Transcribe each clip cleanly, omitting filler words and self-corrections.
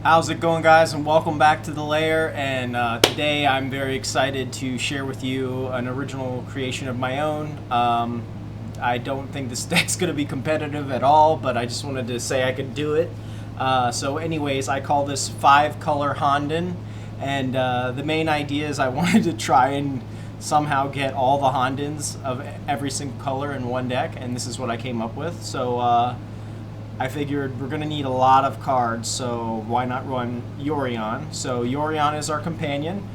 How's it going, guys, and welcome back to the LAIR. And today I'm very excited to share with you an original creation of my own. I don't think this deck's going to be competitive at all, but I just wanted to say I could do it. So anyways, I call this 5-color Honden, and the main idea is I wanted to try and somehow get all the Hondens of every single color in one deck, and this is what I came up with. So I figured we're going to need a lot of cards, so why not run Yorion? So Yorion is our companion.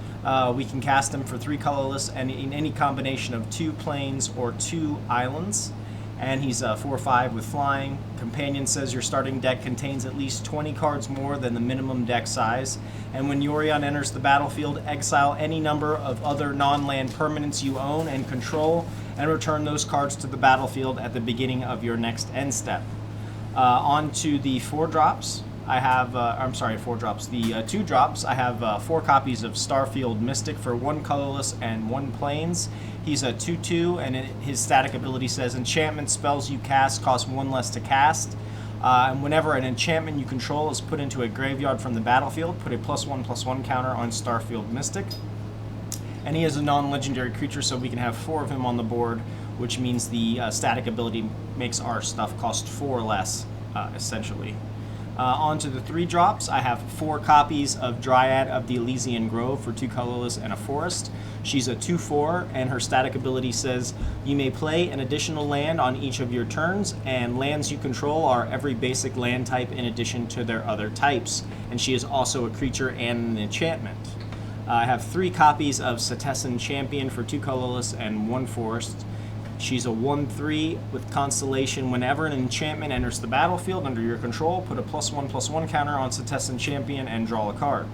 We can cast him for 3 colorless and in any combination of 2 plains or 2 islands. And he's 4/5 with flying. Companion says your starting deck contains at least 20 cards more than the minimum deck size. And when Yorion enters the battlefield, exile any number of other non-land permanents you own and control, and return those cards to the battlefield at the beginning of your next end step. On to the 4 drops. I have, the 2 drops. I have 4 copies of Starfield Mystic for 1 colorless and 1 plains. He's a 2/2, and his static ability says enchantment spells you cast cost 1 less to cast. And whenever an enchantment you control is put into a graveyard from the battlefield, put a +1/+1 counter on Starfield Mystic. And he is a non-legendary creature, so we can have 4 of him on the board, which means the static ability makes our stuff cost 4 less, essentially. On to the 3 drops. I have 4 copies of Dryad of the Elysian Grove for 2 colorless and a forest. She's a 2/4, and her static ability says you may play an additional land on each of your turns, and lands you control are every basic land type in addition to their other types. And she is also a creature and an enchantment. I have 3 copies of Cetessan Champion for 2 colorless and 1 forest. She's a 1/3 with Constellation. Whenever an enchantment enters the battlefield under your control, put a +1/+1 counter on Cetessan Champion and draw a card.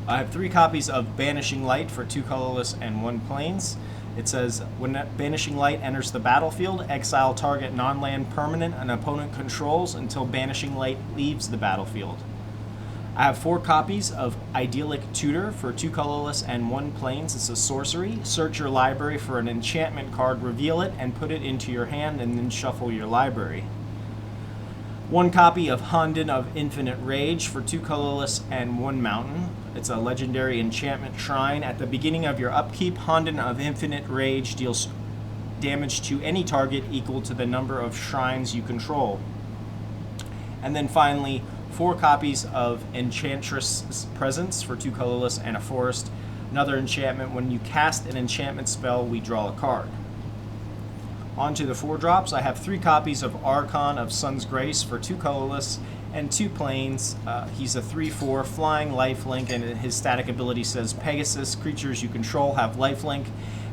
I have 3 copies of Banishing Light for 2 colorless and 1 plains. It says, when Banishing Light enters the battlefield, exile target non-land permanent an opponent controls until Banishing Light leaves the battlefield. I have 4 copies of Idyllic Tutor for 2 colorless and 1 plains. It's a sorcery. Search your library for an enchantment card, reveal it, and put it into your hand, and then shuffle your library. 1 copy of Honden of Infinite Rage for 2 colorless and 1 mountain. It's a legendary enchantment shrine. At the beginning of your upkeep, Honden of Infinite Rage deals damage to any target equal to the number of shrines you control. And then finally, 4 copies of Enchantress Presence for 2 colorless and a forest. Another enchantment. When you cast an enchantment spell, we draw a card. On to the 4 drops. I have 3 copies of Archon of Sun's Grace for 2 colorless and 2 plains. He's a 3/4 flying lifelink, and his static ability says Pegasus, creatures you control have lifelink.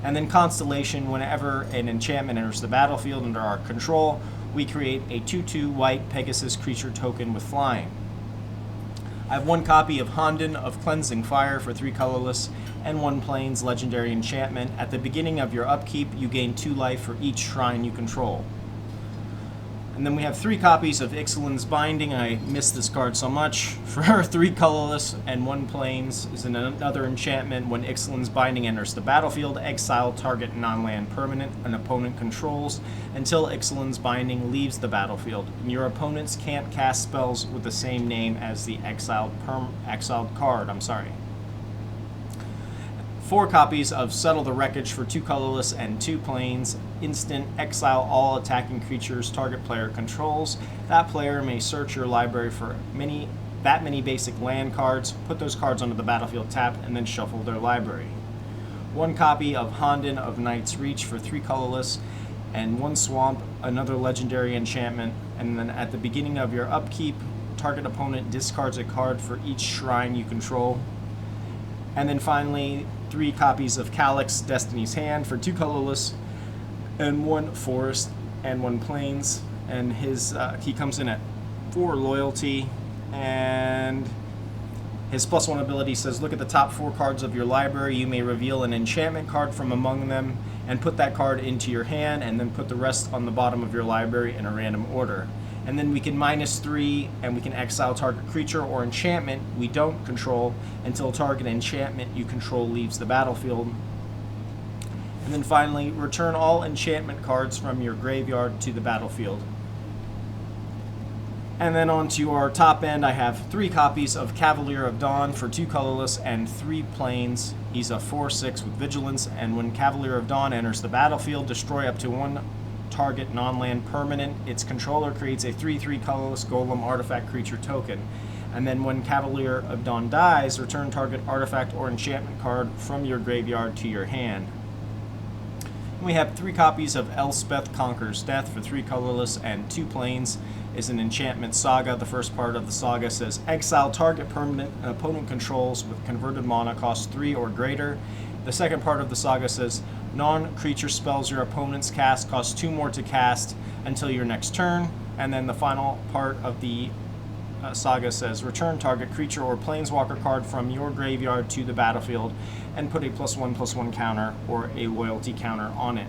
And then Constellation, whenever an enchantment enters the battlefield under our control, we create a 2/2 white Pegasus creature token with flying. I have 1 copy of Honden of Cleansing Fire for 3 colorless and 1 plains legendary enchantment. At the beginning of your upkeep, you gain 2 life for each shrine you control. And then we have 3 copies of Ixalan's Binding. I miss this card so much. For 3 colorless and 1 plains is another enchantment. When Ixalan's Binding enters the battlefield, exile target non-land permanent an opponent controls until Ixalan's Binding leaves the battlefield. And your opponents can't cast spells with the same name as the exiled card. 4 copies of Settle the Wreckage for 2 colorless and 2 plains. Instant, exile all attacking creatures target player controls. That player may search your library for that many basic land cards, put those cards onto the battlefield tapped, and then shuffle their library. 1 copy of Honden of Night's Reach for 3 colorless and 1 swamp, another legendary enchantment. And then at the beginning of your upkeep, target opponent discards a card for each shrine you control. And then finally, 3 copies of Calix, Destiny's Hand for 2 colorless and 1 forest and 1 plains. And he comes in at 4 loyalty, and his +1 ability says look at the top 4 cards of your library. You may reveal an enchantment card from among them and put that card into your hand, and then put the rest on the bottom of your library in a random order. And then we can -3, and we can exile target creature or enchantment we don't control until target enchantment you control leaves the battlefield. And then finally, return all enchantment cards from your graveyard to the battlefield. And then onto our top end, I have 3 copies of Cavalier of Dawn for 2 colorless and 3 plains. He's a 4/6 with vigilance, and when Cavalier of Dawn enters the battlefield, destroy up to 1 target non-land permanent. Its controller creates a 3/3 colorless golem artifact creature token. And then when Cavalier of Dawn dies, return target artifact or enchantment card from your graveyard to your hand. And we have 3 copies of Elspeth Conquers Death for 3 colorless and 2 plains. Is an enchantment saga. The first part of the saga says exile target permanent an opponent controls with converted mana cost 3 or greater. The second part of the saga says non-creature spells your opponents cast cost 2 more to cast until your next turn. And then the final part of the saga says return target creature or planeswalker card from your graveyard to the battlefield and put a +1/+1 counter or a loyalty counter on it.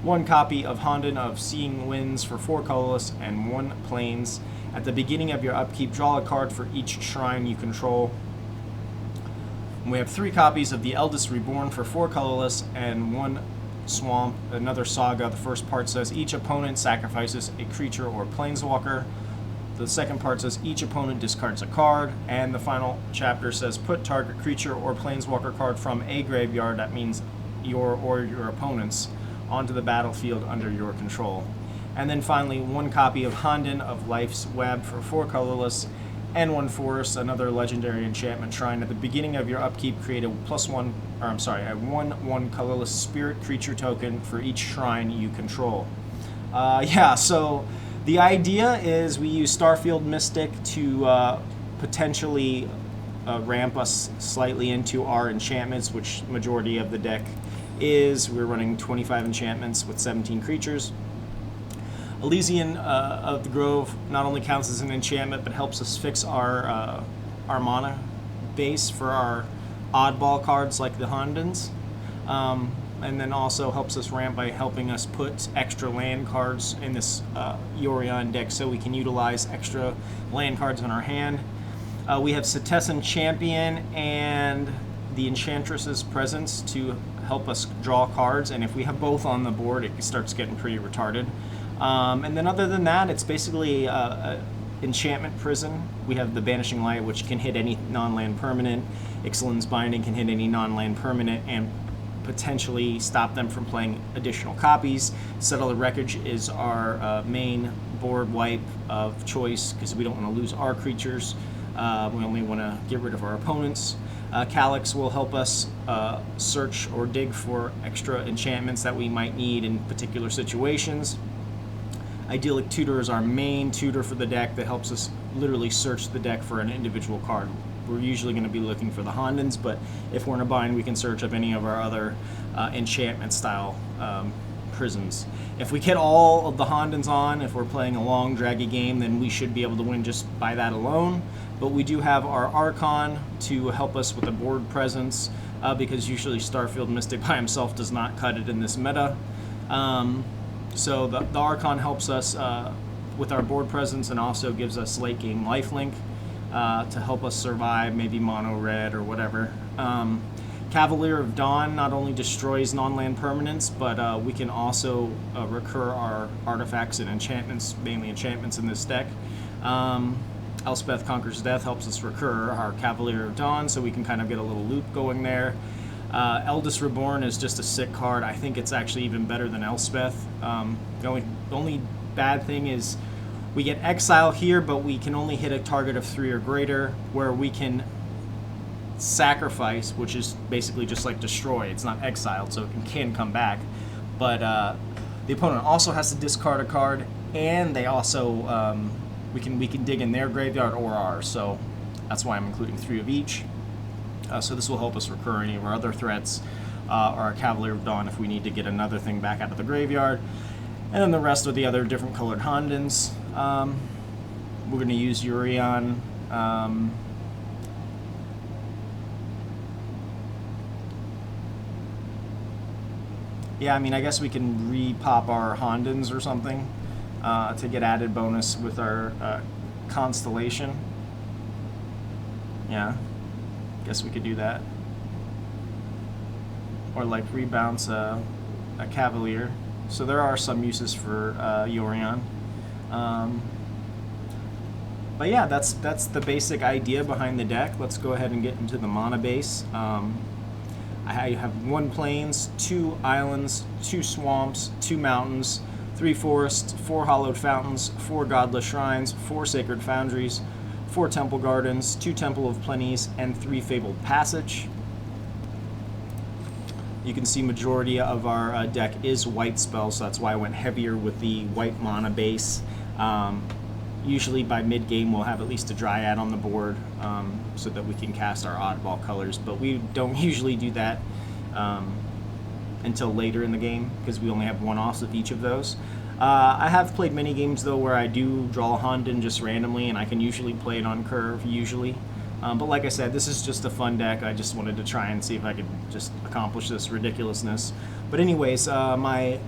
1 copy of Honden of Seeing Winds for 4 colorless and 1 plains. At the beginning of your upkeep, draw a card for each shrine you control. And we have 3 copies of the Eldest Reborn for 4 colorless and 1 swamp. Another saga. The first part says each opponent sacrifices a creature or planeswalker. The second part says each opponent discards a card, and the final chapter says put target creature or planeswalker card from a graveyard, that means your or your opponent's, onto the battlefield under your control. And then finally, 1 copy of Honden of Life's Web for 4 colorless and 1 forest, another legendary enchantment shrine. At the beginning of your upkeep, create a a 1/1 colorless spirit creature token for each shrine you control. So the idea is we use Starfield Mystic to potentially ramp us slightly into our enchantments, which majority of the deck is. We're running 25 enchantments with 17 creatures. Elysian of the Grove not only counts as an enchantment, but helps us fix our mana base for our oddball cards like the Hondens. And then also helps us ramp by helping us put extra land cards in this Yorion deck so we can utilize extra land cards in our hand. We have Setessan Champion and the Enchantress's Presence to help us draw cards, and if we have both on the board, it starts getting pretty retarded. And then other than that, it's basically Enchantment Prison. We have the Banishing Light, which can hit any non-land permanent. Ixalan's Binding can hit any non-land permanent and potentially stop them from playing additional copies. Settle the Wreckage is our main board wipe of choice because we don't want to lose our creatures. We only want to get rid of our opponents. Calix will help us search or dig for extra enchantments that we might need in particular situations. Idyllic Tutor is our main tutor for the deck that helps us literally search the deck for an individual card. We're usually going to be looking for the Hondens, but if we're in a bind, we can search up any of our other enchantment style prisons. If we get all of the Hondens on, if we're playing a long, draggy game, then we should be able to win just by that alone. But we do have our Archon to help us with the board presence, because usually Starfield Mystic by himself does not cut it in this meta. So the Archon helps us with our board presence and also gives us late game lifelink to help us survive, maybe mono red or whatever. Cavalier of Dawn not only destroys non-land permanents, but we can also recur our artifacts and enchantments, mainly enchantments in this deck. Elspeth Conquers Death helps us recur our Cavalier of Dawn, so we can kind of get a little loop going there. Eldest Reborn is just a sick card. I think it's actually even better than Elspeth. The only bad thing is we get exile here, but we can only hit a target of 3 or greater, where we can sacrifice, which is basically just like destroy. It's not exiled, so it can come back. But the opponent also has to discard a card, and they also we can dig in their graveyard or ours. So that's why I'm including 3 of each. So this will help us recur any of our other threats, or our Cavalier of Dawn if we need to get another thing back out of the graveyard. And then the rest are the other different colored Hondens. We're going to use Yorion. Yeah, I mean, I guess we can re-pop our Hondens or something to get added bonus with our Constellation. Yeah, guess we could do that. Or like rebounce a Cavalier. So there are some uses for Yorion. But yeah, that's the basic idea behind the deck. Let's go ahead and get into the mana base. I have 1 plains, 2 islands, 2 swamps, 2 mountains, 3 forests, 4 hallowed fountains, 4 godless shrines, 4 sacred foundries, 4 temple gardens, 2 temple of plenties, and 3 fabled passage. You can see majority of our deck is white spells, so that's why I went heavier with the white mana base. Usually by mid-game we'll have at least a Dryad on the board so that we can cast our oddball colors, but we don't usually do that until later in the game because we only have 1-offs of each of those. I have played many games though where I do draw a Honden just randomly, and I can usually play it on curve usually. But like I said, this is just a fun deck. I just wanted to try and see if I could just accomplish this ridiculousness. But anyways, my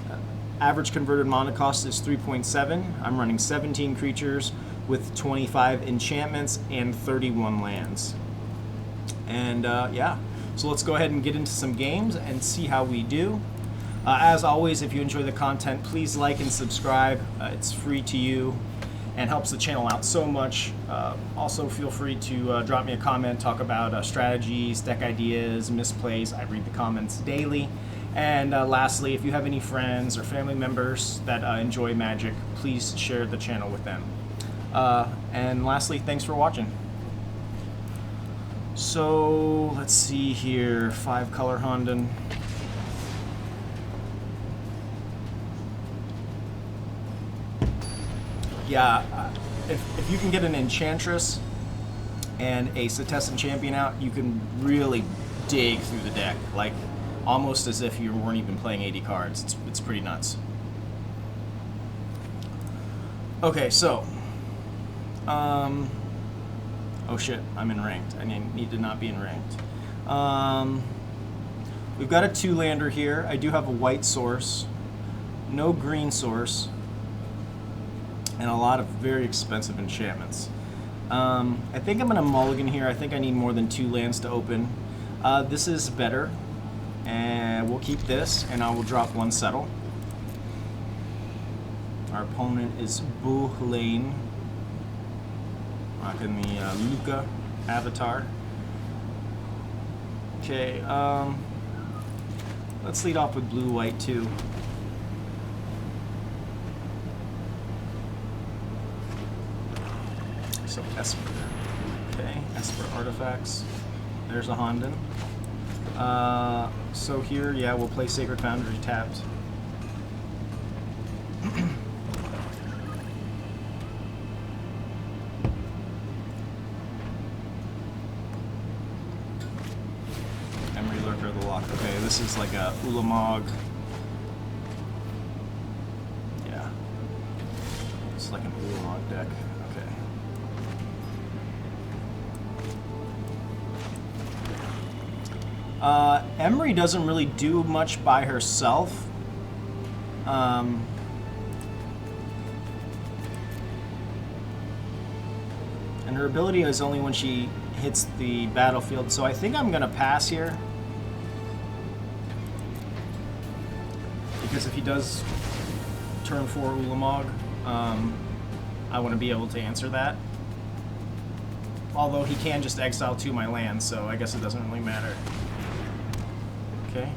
average converted mana cost is 3.7. I'm running 17 creatures with 25 enchantments and 31 lands. And yeah, so let's go ahead and get into some games and see how we do. As always, if you enjoy the content, please like and subscribe. It's free to you and helps the channel out so much. Also, feel free to drop me a comment, talk about strategies, deck ideas, misplays. I read the comments daily. And lastly, if you have any friends or family members that enjoy Magic, please share the channel with them. And lastly, thanks for watching. So, let's see here. 5-color Honden. Yeah, if you can get an Enchantress and a Setessan Champion out, you can really dig through the deck. Like, almost as if you weren't even playing 80 cards. It's pretty nuts. Okay, so oh shit, I'm in ranked. I need to not be in ranked. We've got a 2-lander here. I do have a white source, no green source, and a lot of very expensive enchantments. I think I'm gonna mulligan here. I think I need more than 2 lands to open. This is better. And we'll keep this, and I will drop 1 settle. Our opponent is Lane, rocking the Luca avatar. Okay, let's lead off with blue-white too. So Esper. Okay, Esper artifacts. There's a Honden. So here, yeah, we'll play Sacred Foundry tapped. Emery Lurker of the Lock. Okay, this is like a Ulamog. Yeah. It's like an Ulamog deck. Okay. Emery doesn't really do much by herself. And her ability is only when she hits the battlefield, so I think I'm gonna pass here. Because if he does turn 4 Ulamog, I want to be able to answer that. Although he can just exile 2 my lands, so I guess it doesn't really matter. Okay.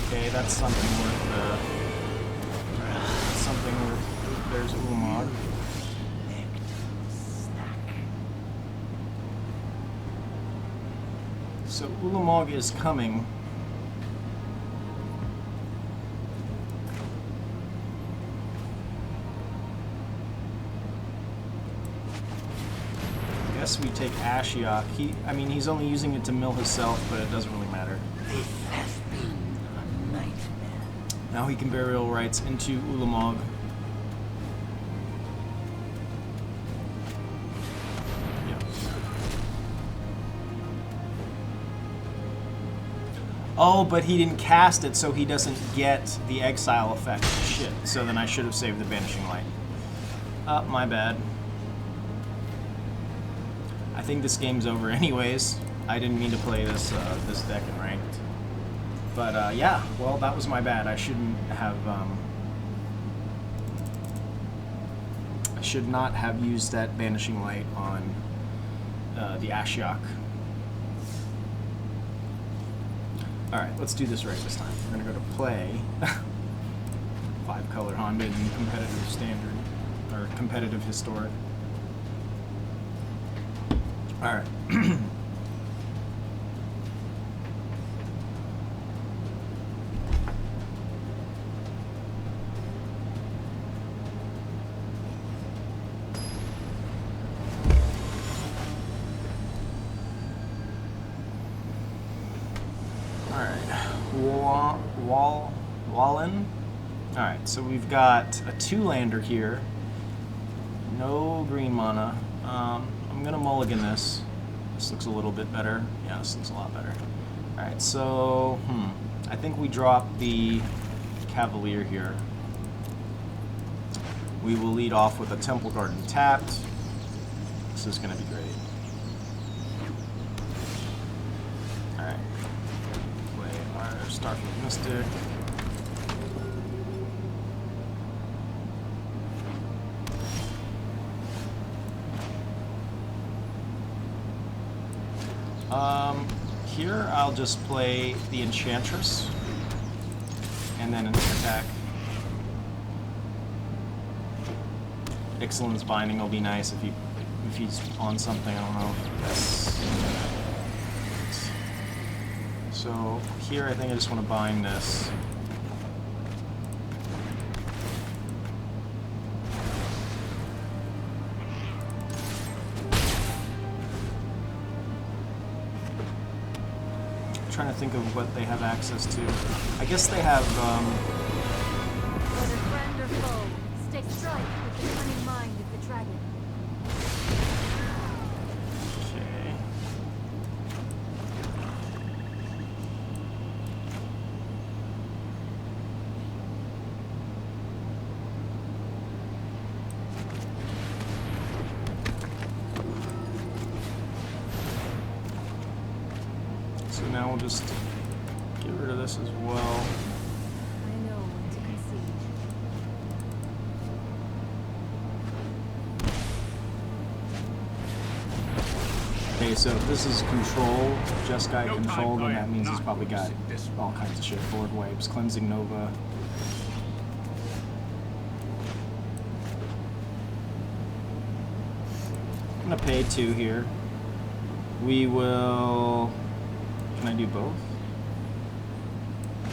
Okay, that's something worth, something worth, there's Ulamog. So Ulamog is coming. We take Ashiok. I mean, he's only using it to mill himself, but it doesn't really matter. This has been a nightmare. Now he can burial rights into Ulamog. Yep. Oh, but he didn't cast it, so he doesn't get the exile effect. Shit. So then I should have saved the Banishing Light. My bad. I think this game's over anyways. I didn't mean to play this this deck in ranked. But yeah, well, that was my bad. I shouldn't have I should not have used that Banishing Light on the Ashiok. Alright, let's do this right this time. We're going to go to play 5-color Honden in competitive standard, or competitive historic. Alright. Wallen. Alright, so we've got a 2-lander here. No green mana. I'm gonna mulligan this. This looks a little bit better. Yeah, this looks a lot better. Alright, so I think we drop the Cavalier here. We will lead off with a Temple Garden tapped. This is gonna be great. Alright. Play our Starfield Mystic. Here I'll just play the Enchantress and then an attack. Ixalan's Binding will be nice if he's on something. I don't know. Yes. So here I think I just want to bind this. Trying to think of what they have access to. I guess they have Whether friend or foe, stay strike with the cunning mind of the dragon. okay. So now we'll just get rid of this as well. I know when to concede. Okay, so if this is control, just guy control, then that means he's probably got all kinds of shit. Board wipes, Cleansing Nova. I'm gonna pay 2 here. We will... Can I do both?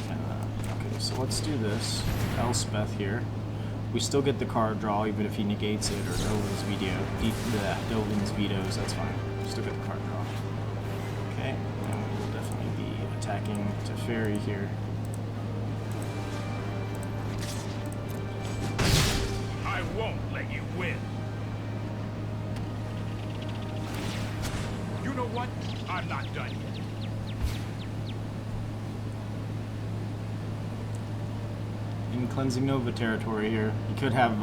Okay, so let's do this. Elspeth here. We still get the card draw even if he negates it, or Dovin's Dovin's vetoes, that's fine. Still get the card draw. Okay, and we will definitely be attacking to Fairy here. I won't let you win. You know what? I'm not done yet. In Cleansing Nova territory here. You could have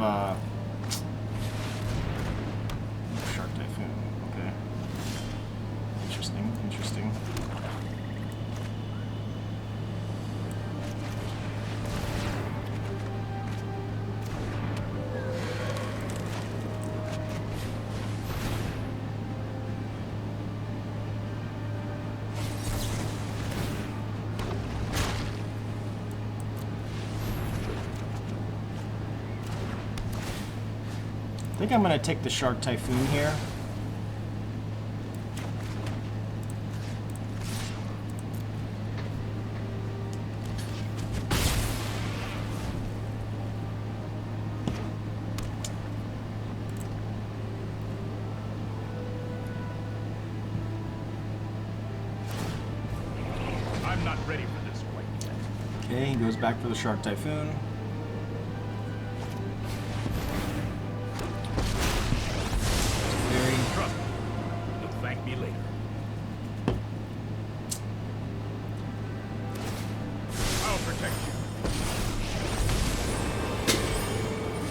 Shark Typhoon. Okay. Interesting, interesting. I think I'm going to take the Shark Typhoon here. I'm not ready for this quite yet. Okay, he goes back for the Shark Typhoon. Trust me. You'll thank me later. I'll protect you.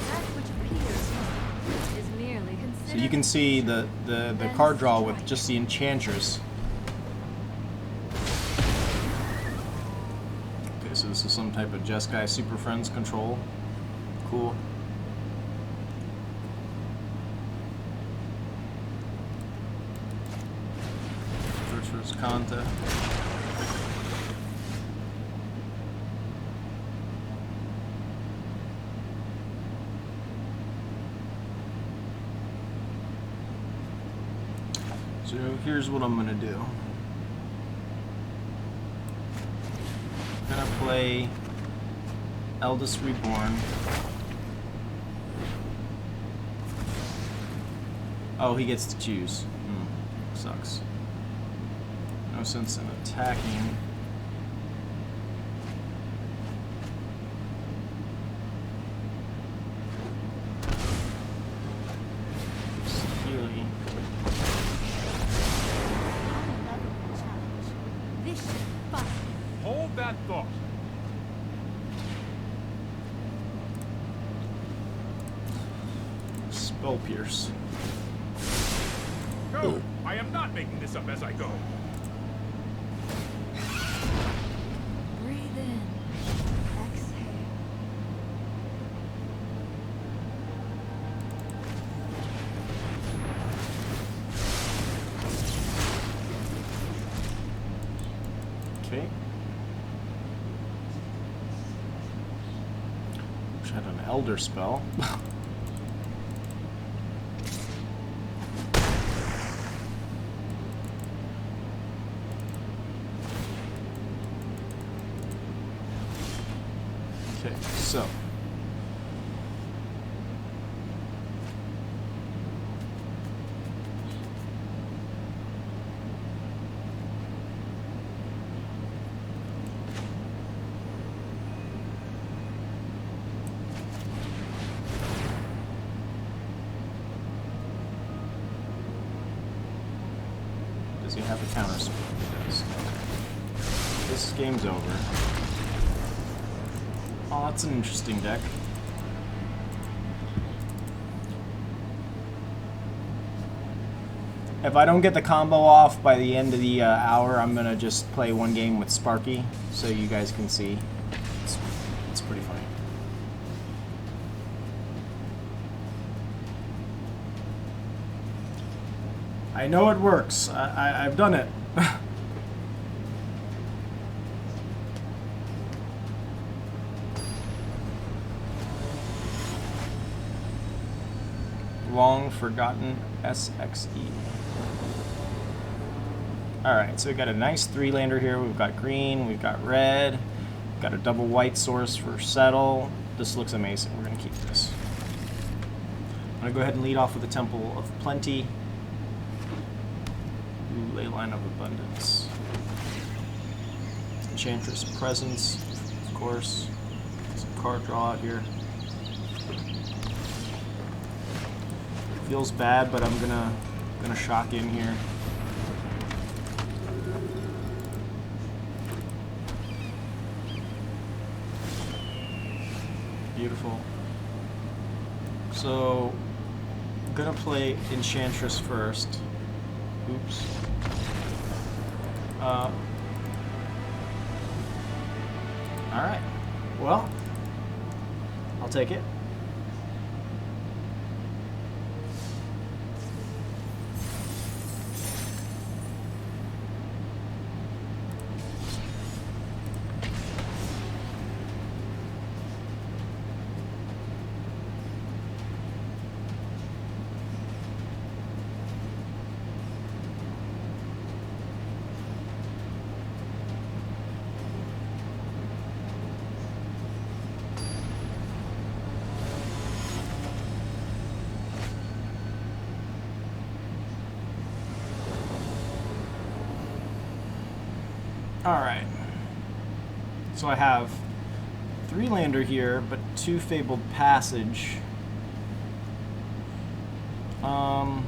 That which appears is merely considered. So you can see the card draw with just the Enchantress. Okay, so this is some type of Jeskai Super Friends control. Cool. for his Kanta. So here's what I'm gonna do. I'm gonna play Eldest Reborn. Oh, he gets to choose. Sucks. No sense in attacking. Healy. This should fun. Hold that thought. Spell Pierce. Go! I am not making this up as I go. Breathe in. Exhale. Okay. Wish I had an Elder spell. Okay, so does he have a counter spell? He does. Okay. This game's over. Oh, that's an interesting deck. If I don't get the combo off by the end of the hour, I'm gonna just play one game with Sparky, so you guys can see. It's pretty funny. I know it works. I've done it. Long forgotten SXE. Alright, so we've got a nice 3-lander here. We've got green, we've got red, we've got a double white source for settle. This looks amazing. We're going to keep this. I'm going to go ahead and lead off with the Temple of Plenty. Ooh, Leyline of Abundance. Enchantress Presence, of course. Some card draw out here. Feels bad, but I'm gonna shock in here. Beautiful. So, I'm gonna play Enchantress first. Oops. Alright. Well, I'll take it. Alright, so I have 3-lander here, but 2 Fabled Passage. I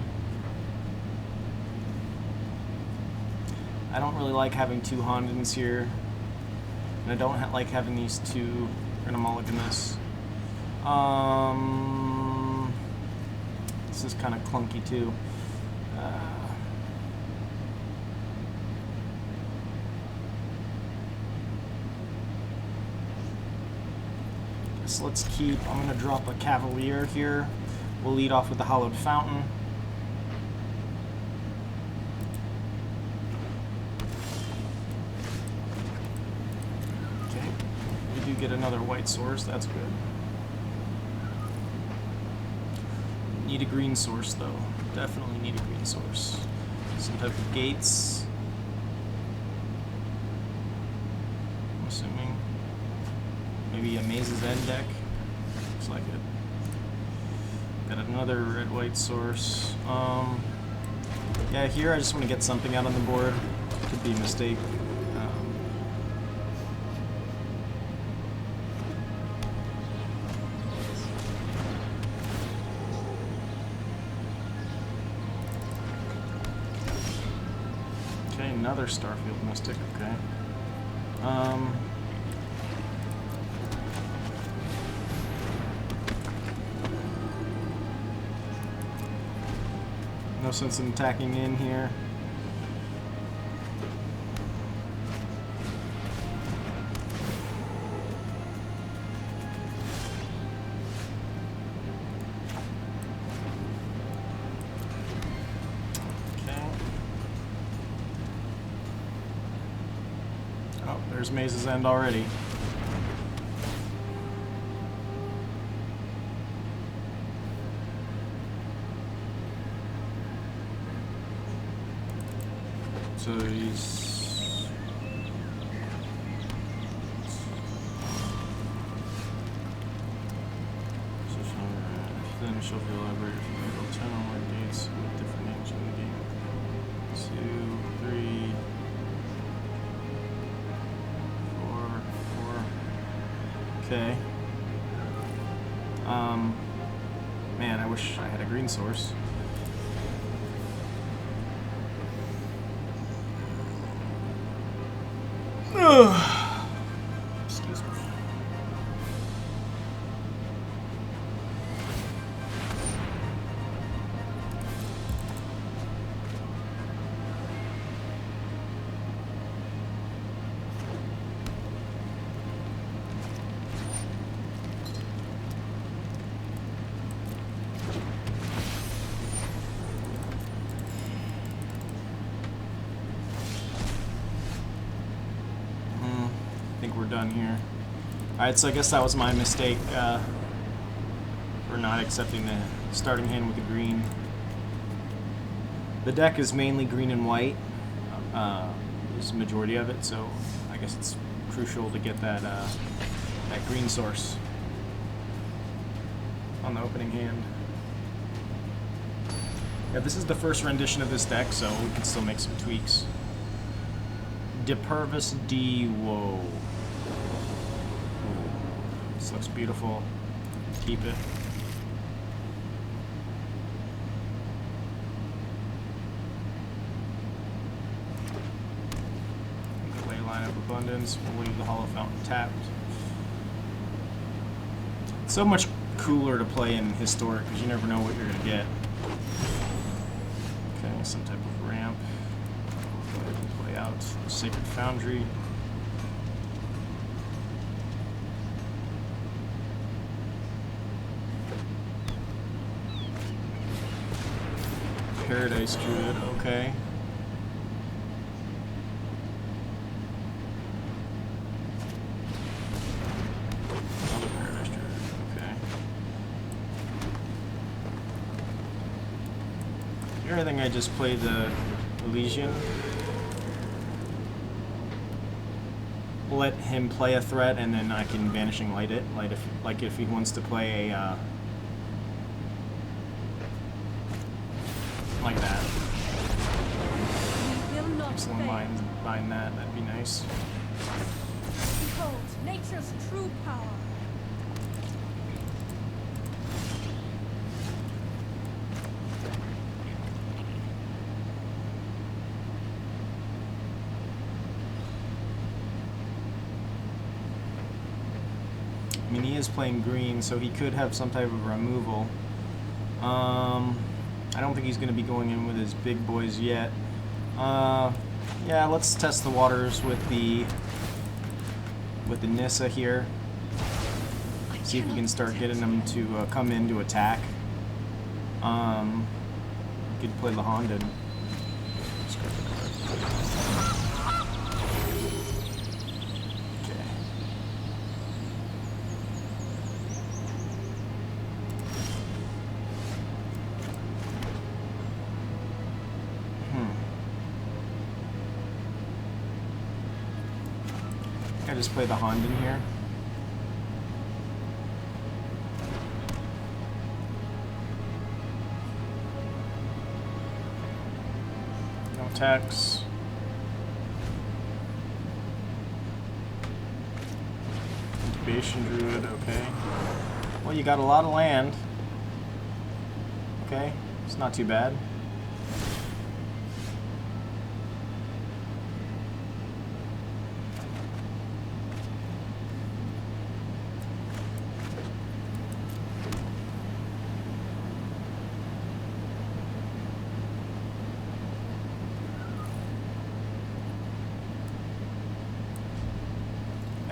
don't really like having 2 Hondens here, and I don't like having these 2. We're gonna mulligan this. This is kind of clunky too. So let's keep, I'm going to drop a Cavalier here. We'll lead off with the Hallowed Fountain. get another white source. That's good. Need a green source though. Definitely need a green source. Some type of gates. I'm assuming. Maybe a Maze's End deck. Looks like it. Got another red-white source. Yeah, here I just want to get something out on the board. Could be a mistake. Okay, another Starfield Mystic. Okay. No sense in attacking in here. Okay. Oh, there's Maze's End already. So he's... Then shuffle your library if you can go 10 or more dates with different names in the game. 2, 3, 4, 4. Okay. Man, I wish I had a green source. Excuse me. I think we're done here. Alright, so I guess that was my mistake for not accepting the starting hand with the green. The deck is mainly green and white, is the majority of it, so I guess it's crucial to get that, that green source on the opening hand. Yeah, this is the first rendition of this deck, so we can still make some tweaks. Depervis D. Whoa. This looks beautiful. Keep it. Ley Line of Abundance. We'll leave the Hollow Fountain tapped. It's so much cooler to play in Historic because you never know what you're going to get. Okay, some type of ramp. Go ahead and play out Sacred Foundry. Paradise Druid, okay. Another Paradise Druid, okay. Here I think I just play the Elysian. Let him play a threat and then I can Banishing Light it. Like if he wants to play a like that. Excellent bind that, that'd be nice. Behold, nature's true power. I mean, he is playing green, so he could have some type of removal. I don't think he's going to be going in with his big boys yet. Yeah, let's test the waters with the Nissa here. See if we can start getting them to come in to attack. We could play the Honden. Okay. just play the Honden here. No attacks. Incubation Druid, okay. Well, you got a lot of land. Okay, it's not too bad.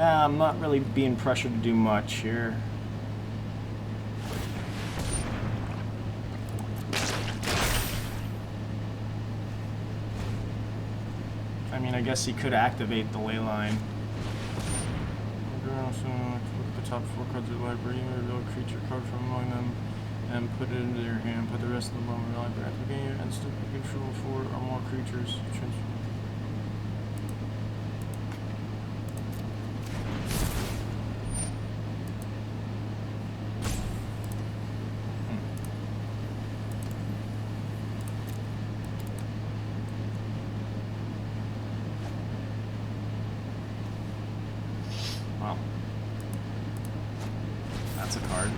I'm not really being pressured to do much here. I mean, I guess he could activate the ley line. Look at the top 4 cards of the library, reveal a creature card from among them, and put it into your hand. Put the rest of the bottom of the library. Activate your instant control 4 or more creatures. Transfer. Well, that's a card.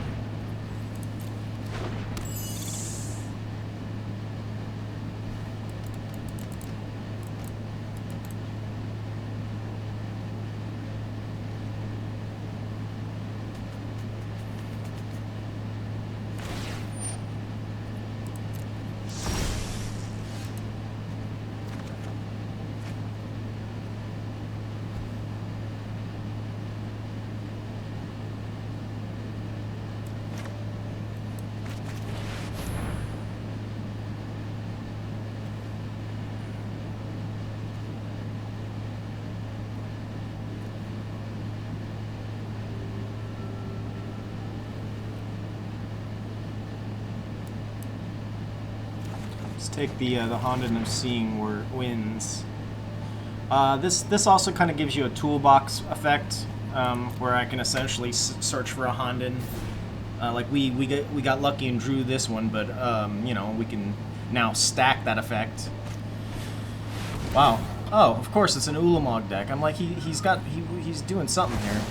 Let's take the Honden of Seeing Winds. This also kind of gives you a toolbox effect, where I can essentially search for a Honden. Like we got lucky and drew this one, but you know, we can now stack that effect. Wow. Oh, of course it's an Ulamog deck. I'm like he's doing something here.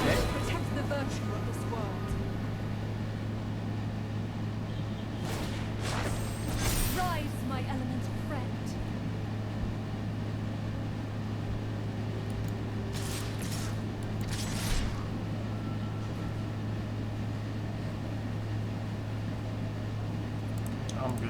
Protect the virtue of this world. Rise, my elemental friend. I'm good.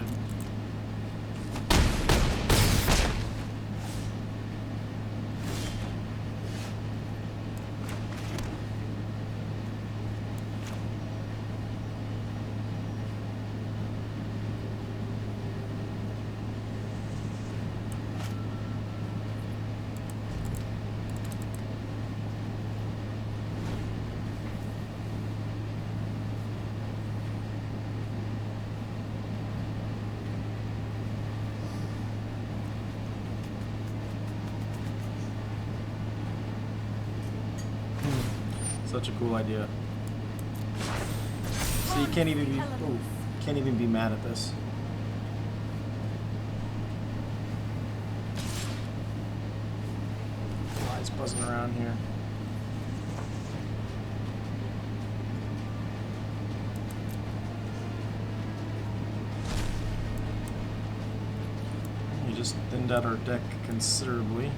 Such a cool idea. So you can't even be mad at this. Flies buzzing around here. You just thinned out our deck considerably.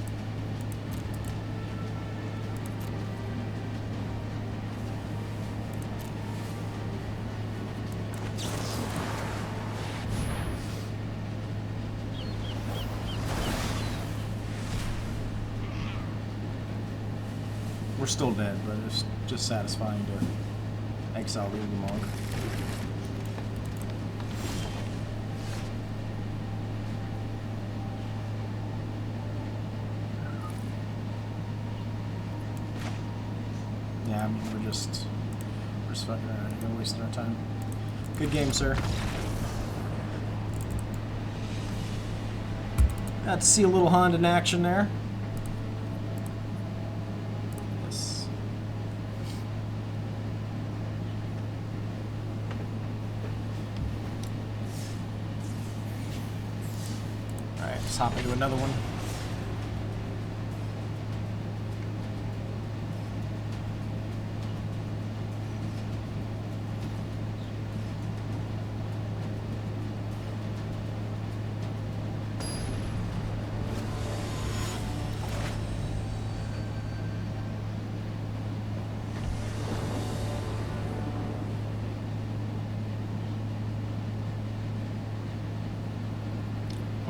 We're still dead, but it's just satisfying to exile the Ulamog. Yeah, I mean, we're just fucking around here, wasting our time. Good game, sir. Got to see a little Honden action there. Yes. Alright, let's hop into another one.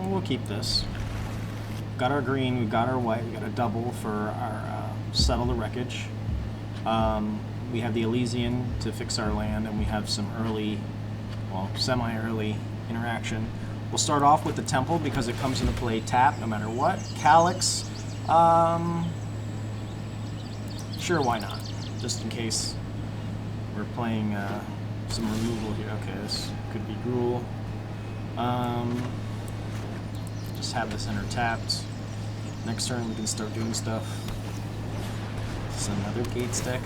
We'll keep this. Got our green, we got our white, we got a double for our settle the wreckage. We have the Elysian to fix our land, and we have some early, well, semi-early interaction. We'll start off with the temple because it comes into play tap no matter what. Calix, sure, why not? Just in case we're playing some removal here. Okay, this could be Gruul. Just have this enter tapped. Next turn we can start doing stuff. This is another Gates deck.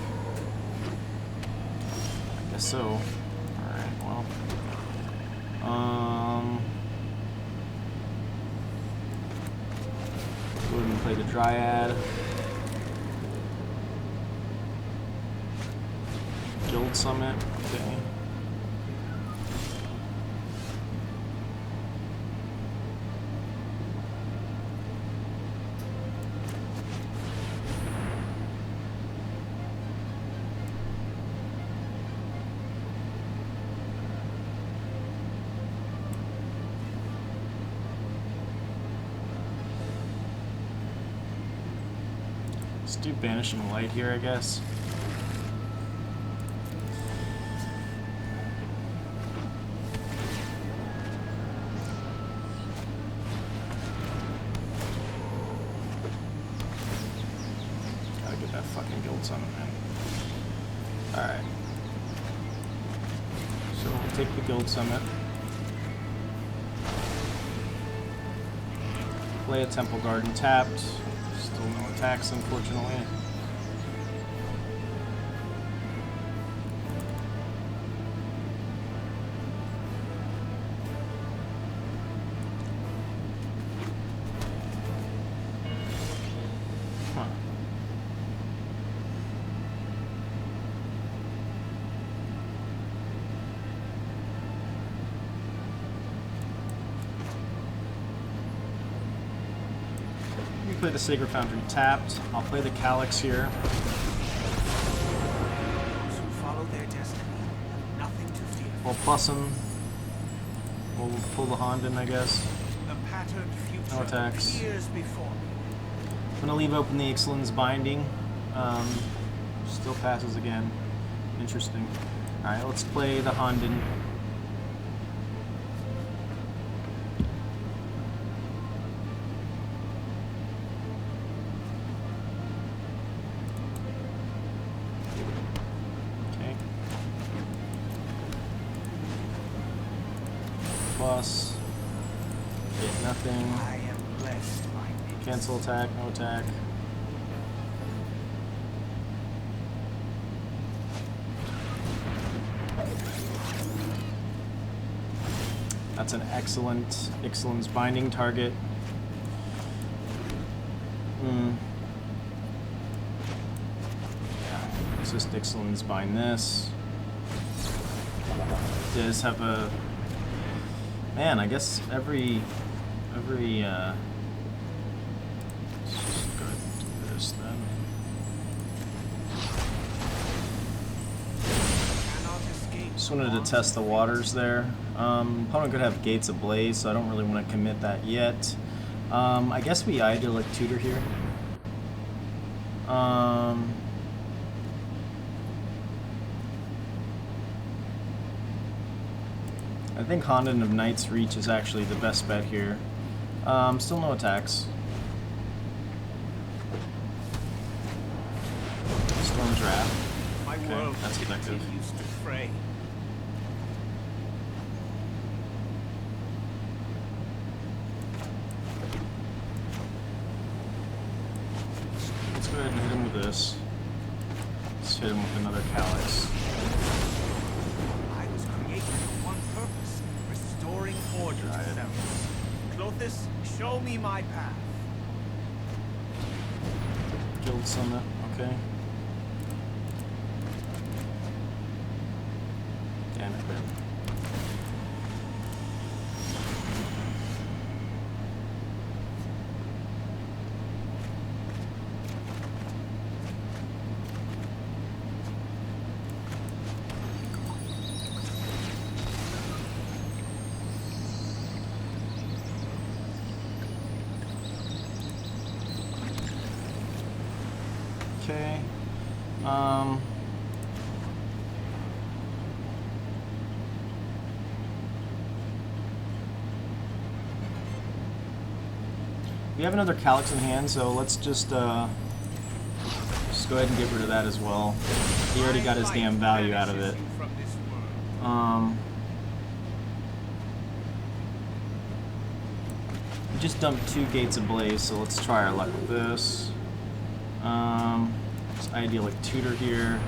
I guess so. Alright, well. Go ahead and play the Dryad. Guild Summit, okay. Let's do Banishing Light here, I guess. Gotta get that fucking Guild Summit, man. Alright. So we'll take the Guild Summit. Play a Temple Garden tapped. Still no attacks, unfortunately. Huh. Play the Sacred Foundry tapped. I'll play the Calix here. Those who follow their destiny have nothing to fear. We'll plus him. We'll pull the Honden, I guess. The patterned future No attacks. appears before me. I'm gonna leave open the Ixalan's Binding. Still passes again. Interesting. Alright, let's play the Honden. Plus, get nothing. I am blessed by it. Cancel attack, no attack. That's an excellent Ixalan's Binding target. Yeah, let's just Ixalan's Bind this. Does have a... Man, I guess every let's just go ahead and do this then. Just wanted to test the waters there. Opponent could have Gates Ablaze, so I don't really want to commit that yet. I guess we Idyllic Tutor here. I think Honden of Knight's Reach is actually the best bet here. Still no attacks. Storm Draft. My Okay, world that's effective. continues to fray. hit him with another Calix. I was created for one purpose, restoring order to Dryad. Cells. Clothis, show me my path. Guild Summit, okay. Damn it, man. Okay. We have another Calix in hand, so let's just go ahead and get rid of that as well. He already got his damn value out of it. From this world. We just dumped 2 Gates Ablaze, so let's try our luck with this. It's Idyllic Tutor here.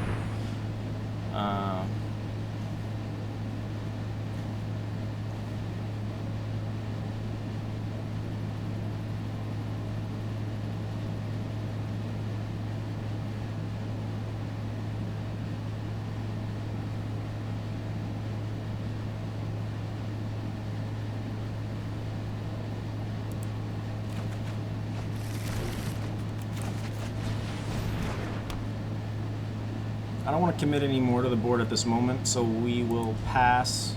I don't want to commit any more to the board at this moment, so we will pass.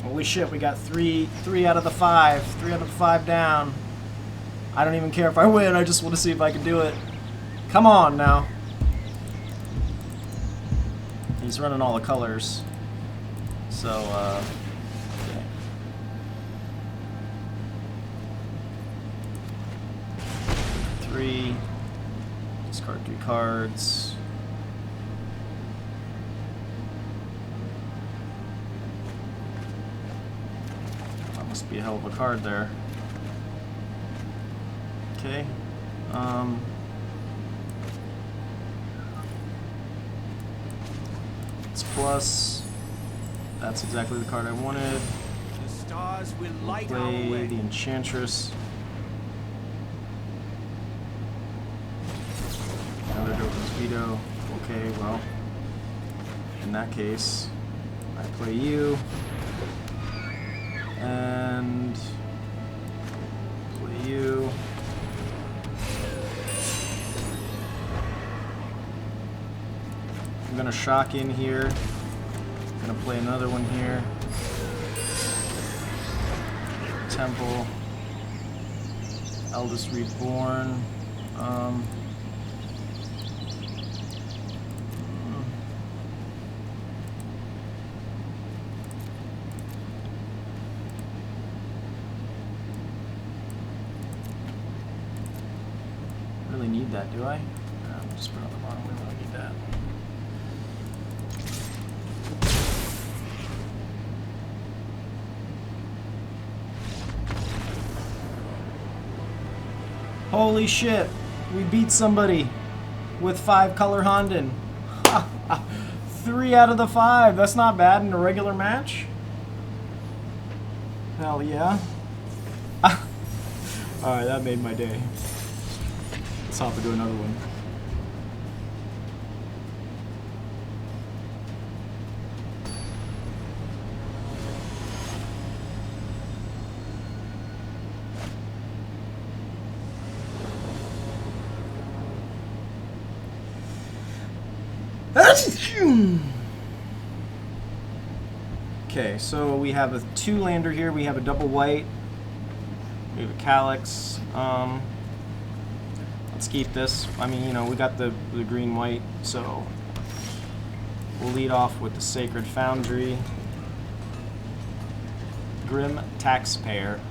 Holy shit, we got three out of the 5. 3 out of the 5 down. I don't even care if I win, I just want to see if I can do it. Come on now. He's running all the colors. So, okay. Three. Discard 3 cards. That must be a hell of a card there. Okay. It's plus. That's exactly the card I wanted. The stars will light our Play way. the Enchantress. Another Dopen's Veto. Okay, well, in that case, I play you. And play you. I'm gonna shock in here. I'm gonna play another one here. Temple. Eldest Reborn. Really need that, do I? No, I'll just put it on the bottom. We don't need that. Holy shit! We beat somebody with 5 color Honden. 3 out of the 5. That's not bad in a regular match. Hell yeah. Alright, that made my day. Let's hop into another one. Okay, so we have a 2-lander here. We have a double white. We have a Calix. Let's keep this. I mean, you know, we got the green-white, so we'll lead off with the Sacred Foundry. Grim Taxpayer.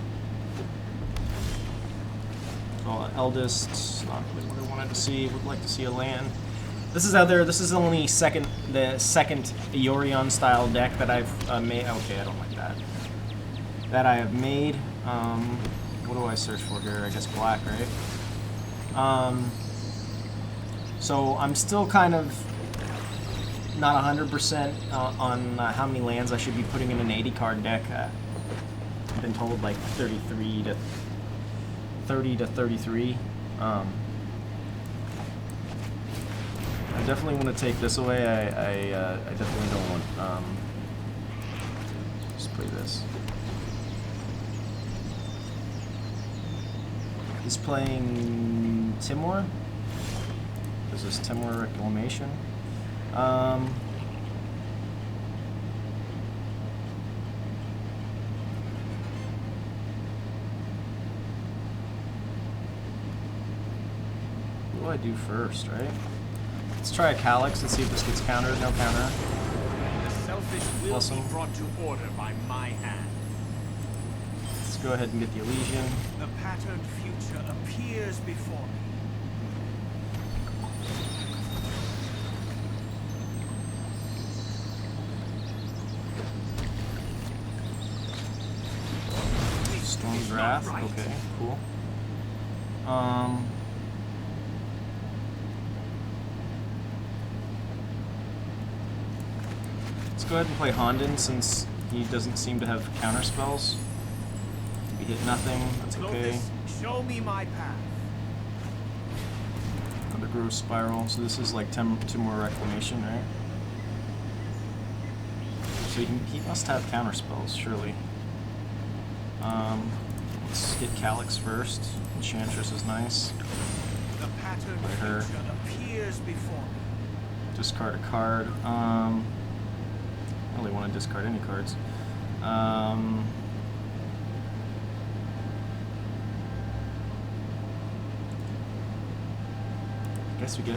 So, Eldest, not really what I wanted to see. Would like to see a land. This is out there. This is only the second Yorion style deck that I've made. Okay, I don't like that. That I have made. What do I search for here? I guess black, right? So I'm still kind of not 100% on how many lands I should be putting in an 80 card deck. I've been told like 30 to 33. I definitely want to take this away. I definitely don't want. Just play this. He's playing Timor. This is Timor Reclamation. What do I do first, right? Let's try a Calix and see if this gets countered. No counter. The selfish will Plus be them. brought to order by my hand. Let's go ahead and get the Elysian. The patterned future appears before me. Storm's Wrath. Okay, cool. Let's go ahead and play Honden since he doesn't seem to have counter spells. We hit nothing. That's okay. Lotus, show me my path. Another Growth Spiral. So this is like Timor Reclamation, right? So he must have counter spells, surely. Let's get Calix first. Enchantress is nice. The patterned Play her. future appears before me. Discard a card. I don't really want to discard any cards. I guess we get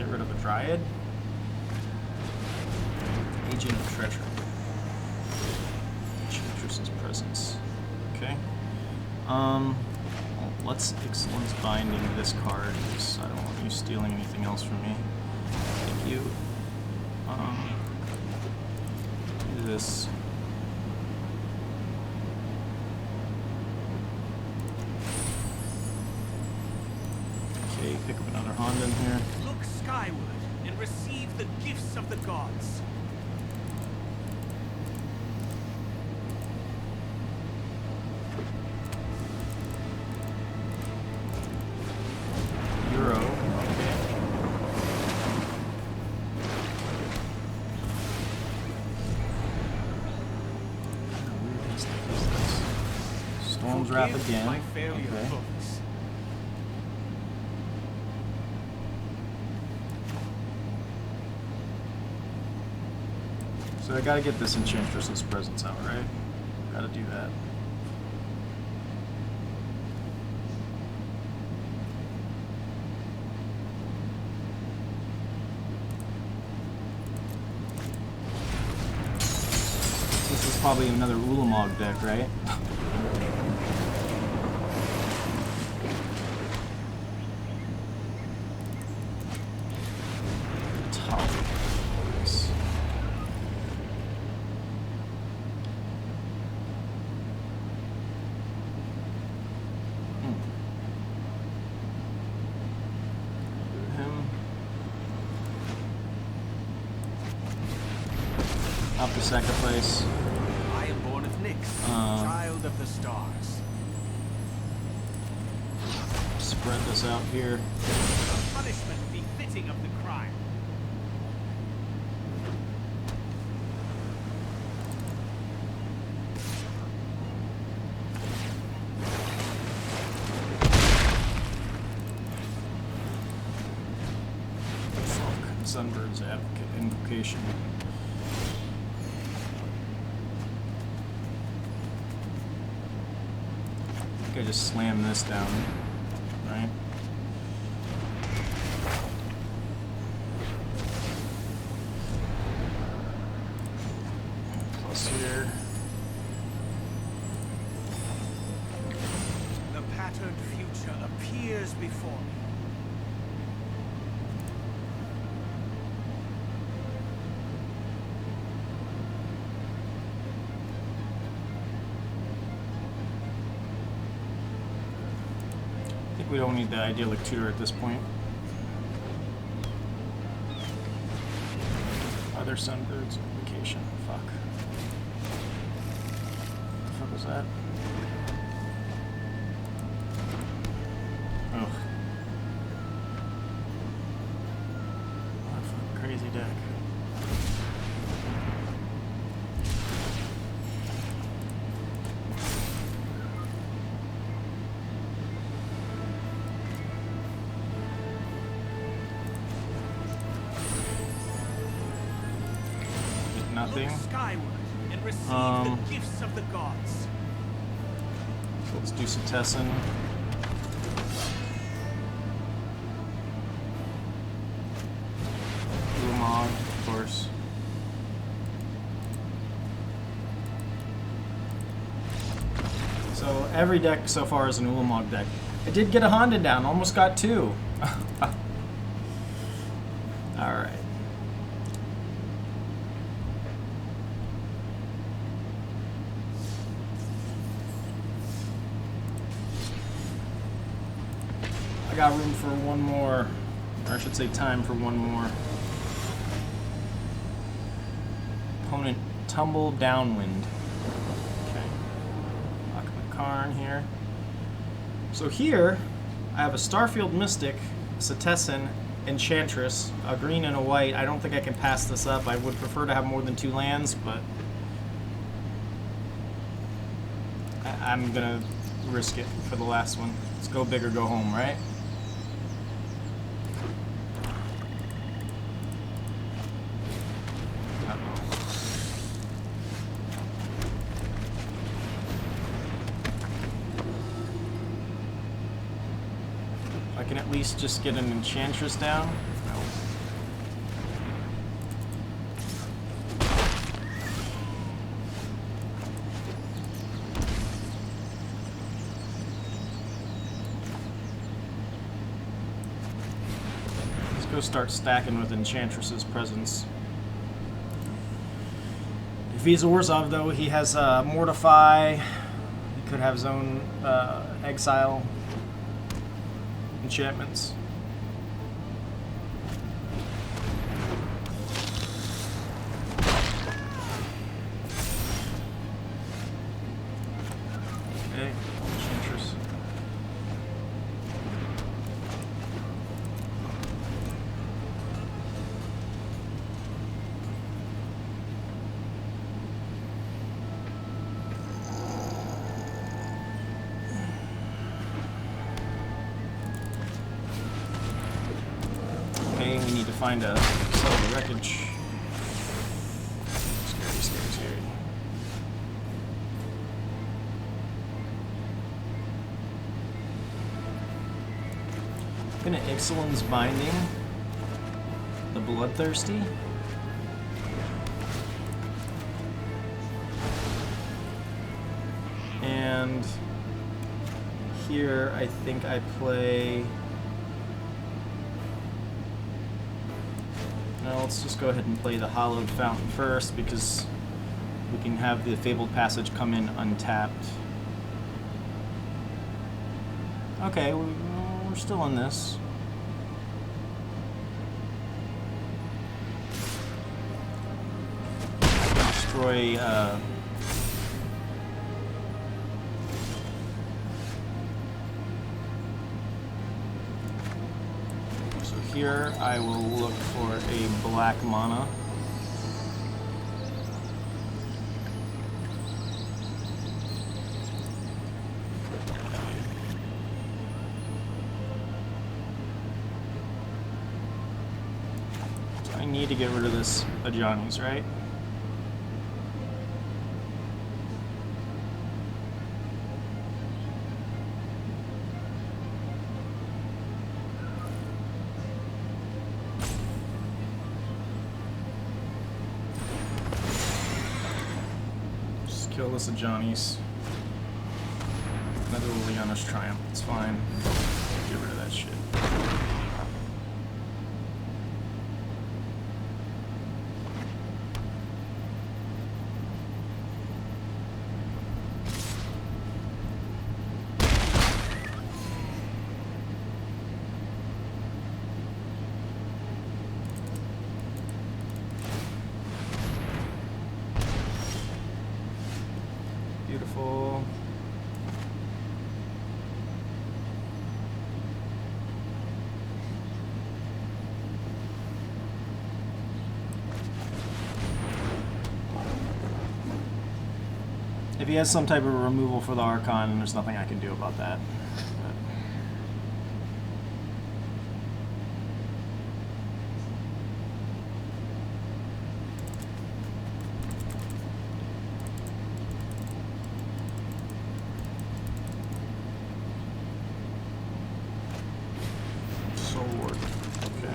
rid of a Dryad. Agent of Treachery. Enchantress's presence. Okay. Well, let's Ixalan's Binding this card because I don't want you stealing anything else from me. Thank you. Do this. Okay, pick up another Honden here. Look skyward and receive the gifts of the gods. Euro. Okay. Storm's Wrath Forgive again. my failure, Okay. folks. So I gotta get this Enchantress's presence out, right? Gotta do that. This is probably another Ulamog deck, right? Top. Nice. Him. Up to sacrifice. I am born of Nyx, child of the stars. Spread this out here. A punishment befitting of the crime. Fuck. Sunbird's Advocate Invocation. I think I just slam this down, right? Plus here. The patterned future appears before me. I think we don't need the Idyllic Tutor at this point. Other Sunbirds vacation. Fuck. What the fuck was that? Ugh. What a fucking crazy deck. Nothing. Look skyward and receive the gifts of the gods. So let's do some Tessin. Nomad, of course. So every deck so far is an Ulamog deck. I did get a Honden down, almost got 2. Alright. I got room for one more, or I should say time for one more. Opponent Tumble Downwind. Okay. Lock my Karn here. So here, I have a Starfield Mystic, Setessin, Enchantress, a green and a white. I don't think I can pass this up. I would prefer to have more than 2 lands, but I'm gonna risk it for the last one. Let's go big or go home, right? I can at least just get an Enchantress down. No. Let's go start stacking with Enchantress's presence. If he's Orzhov, though, he has Mortify. He could have his own exile enchantments. Okay, Enchantress. Okay, we need to find a sell the wreckage. Scary, scary, scary. I'm gonna Ixalan's Binding, the Bloodthirsty. And here I think I play. No, let's just go ahead and play the Hallowed Fountain first because we can have the Fabled Passage come in untapped. Okay, we're still in this. Destroy, so here I will look for a black mana. I need to get rid of this Ajani's, right? Just kill this Ajani's. Another Liliana's Triumph, it's fine. Get rid of that shit. If he has some type of removal for the Archon, there's nothing I can do about that. But sword. Okay.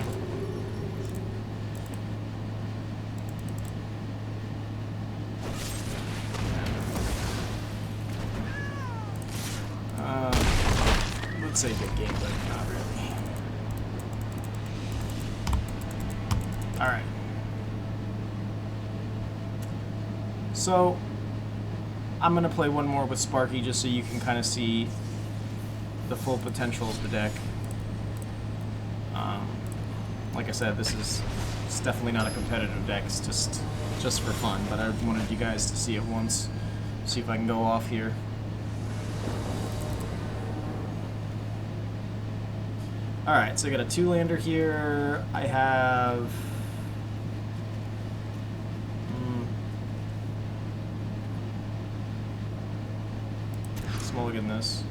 Let's say big game, but not really. Alright. So, I'm going to play one more with Sparky just so you can kind of see the full potential of the deck. Like I said, it's definitely not a competitive deck, it's just for fun, but I wanted you guys to see it once. See if I can go off here. Alright, so I got a 2-lander here. I have... let's mulligan this.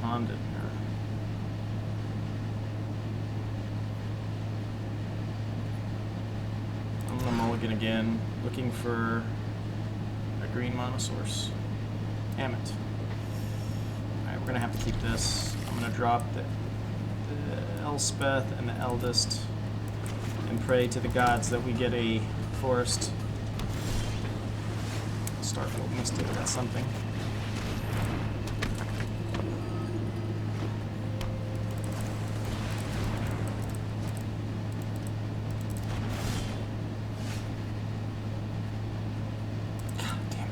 Honden. I'm gonna mulligan again, looking for a green mana source. Damn it. Alright, we're gonna have to keep this. I'm gonna drop the Elspeth and the Eldest and pray to the gods that we get a forest. Starfield Mystic, that's something. God damn it.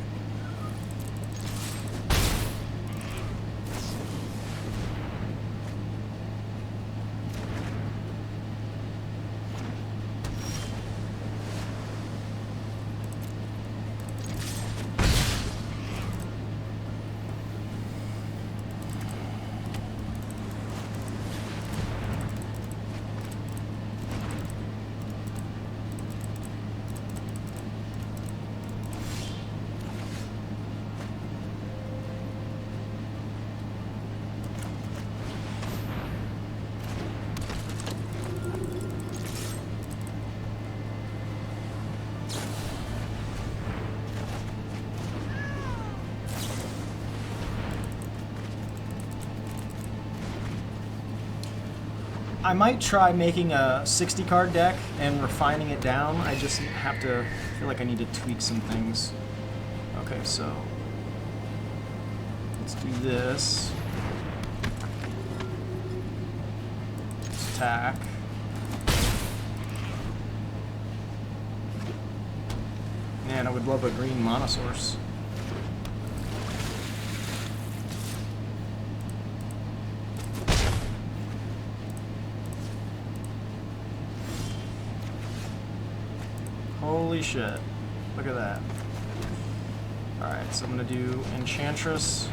I might try making a 60 card deck and refining it down. I just have to feel like I need to tweak some things. Okay, so let's do this. Let's attack. Man, I would love a green mana source. Holy shit. Look at that. Alright, so I'm gonna do Enchantress.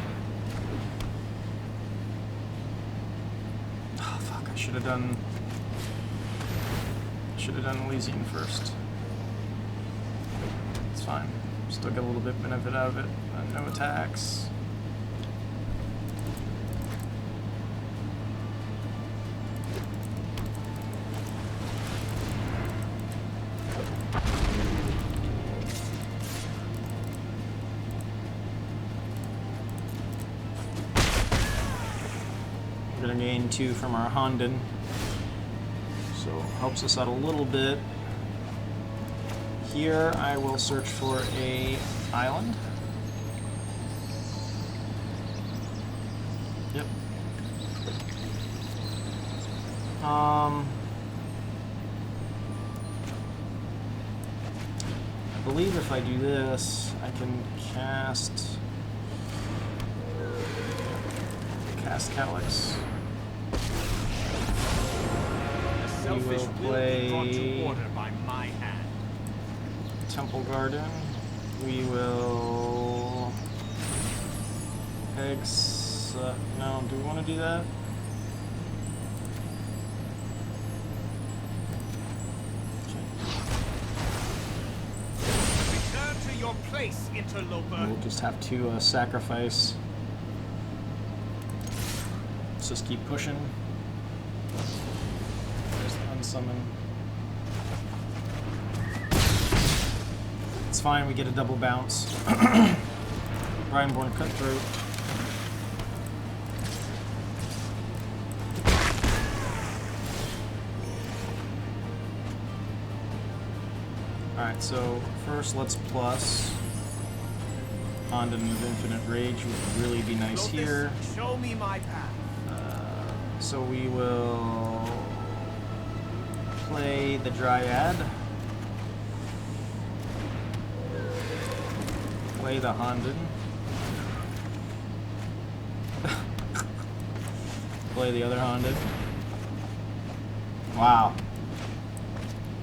Oh fuck, I should have done Elysian first. It's fine. Still get a little bit benefit out of it. No attacks. We're gonna gain 2 from our Honden, so helps us out a little bit. Here I will search for a island. Yep. I believe if I do this, I can cast Calix. We will play Temple Garden. We will no, do we want to do that? Return to your place, interloper. We'll just have to sacrifice. Let's just keep pushing. There's the unsummon. It's fine, we get a double bounce. Brianborn Cutthroat. Alright, so first let's plus. Honden of Infinite Rage would really be nice here. Show me my path. So we will play the Dryad. Play the Honden. Play the other Honden. Wow.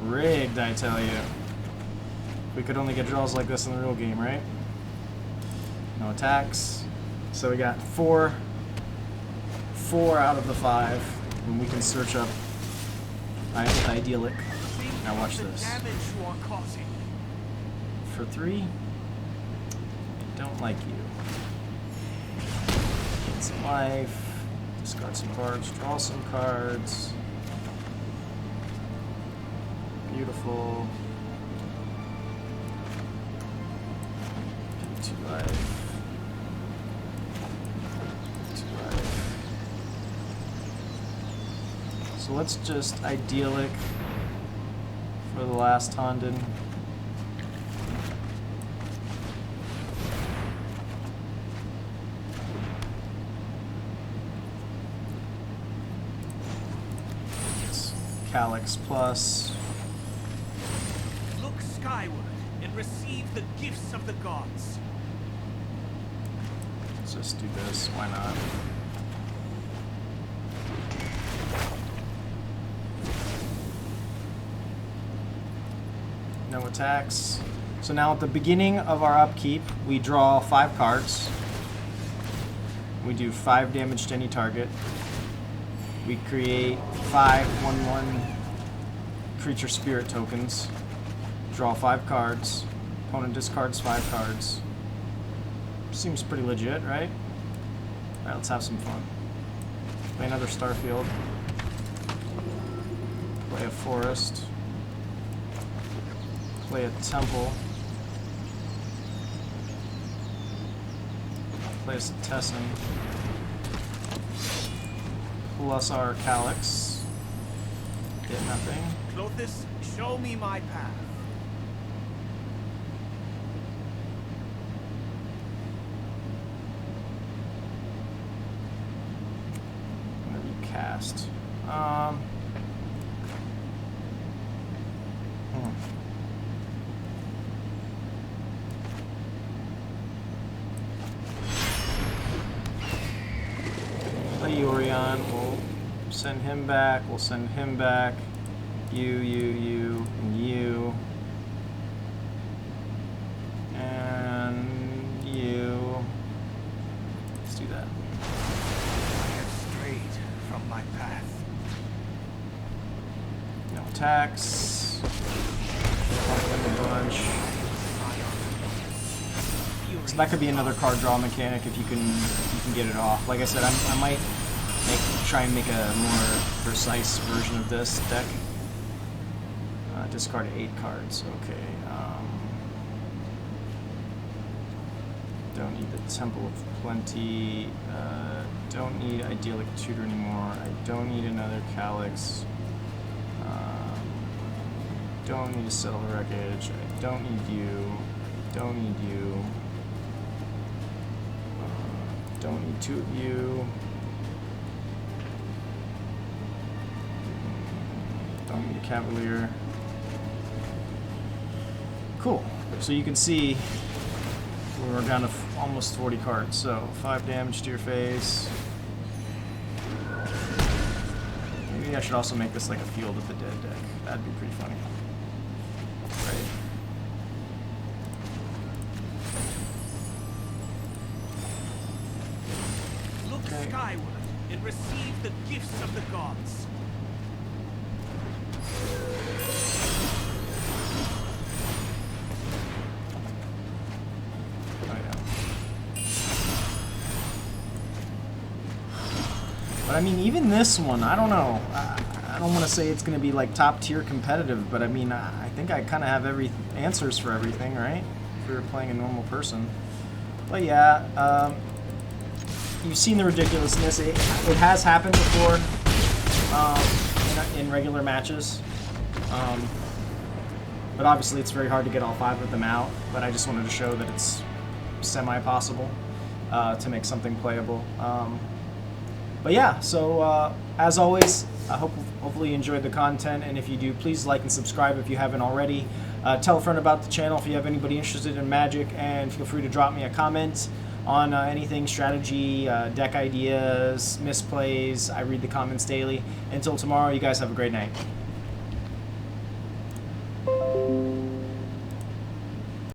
Rigged, I tell you. We could only get draws like this in the real game, right? No attacks. So we got four out of the 5, and we can search up Idyllic. Now watch this. For 3, I don't like you. Get some life, discard some cards, draw some cards. Beautiful. 2 life. So let's just Idyllic for the last Honden. It's Calix plus. Look skyward and receive the gifts of the gods. Let's just do this, why not? No attacks. So now at the beginning of our upkeep, we draw 5 cards. We do 5 damage to any target. We create 5 1/1 creature spirit tokens. Draw 5 cards. Opponent discards 5 cards. Seems pretty legit, right? Alright, let's have some fun. Play another Starfield. Play a forest. Play a temple. Play a Tessin. Plus our Calix. Get nothing. Clothis, show me my path. What do you cast? Yorion, we'll send him back, we'll send him back, you, and you, and you. Let's do that. I have strayed from my path. No attacks. Pump them a bunch. So that could be another card draw mechanic if you can get it off. Like I said, I might try and make a more precise version of this deck. Discard 8 cards. Okay. Don't need the Temple of Plenty. Don't need Idyllic Tutor anymore. I don't need another Calix. Don't need to settle the wreckage. I don't need you. Don't need you. Don't need 2 of you. Don't need a Cavalier. Cool. So you can see we're down to almost 40 cards. So 5 damage to your face. Maybe I should also make this like a Field of the Dead deck. That'd be pretty funny. Right. Skyward and receive the gifts of the gods. I mean, even this one, I don't know. I don't want to say it's going to be like top tier competitive, but I mean, I think I kind of have answers for everything, right? If you're playing a normal person. But yeah, you've seen the ridiculousness. It has happened before in regular matches. But obviously it's very hard to get all 5 of them out. But I just wanted to show that it's semi-possible to make something playable. But yeah, so as always, I hopefully you enjoyed the content, and if you do, please like and subscribe if you haven't already. Tell a friend about the channel if you have anybody interested in Magic, and feel free to drop me a comment on anything strategy, deck ideas, misplays. I read the comments daily. Until tomorrow, you guys have a great night.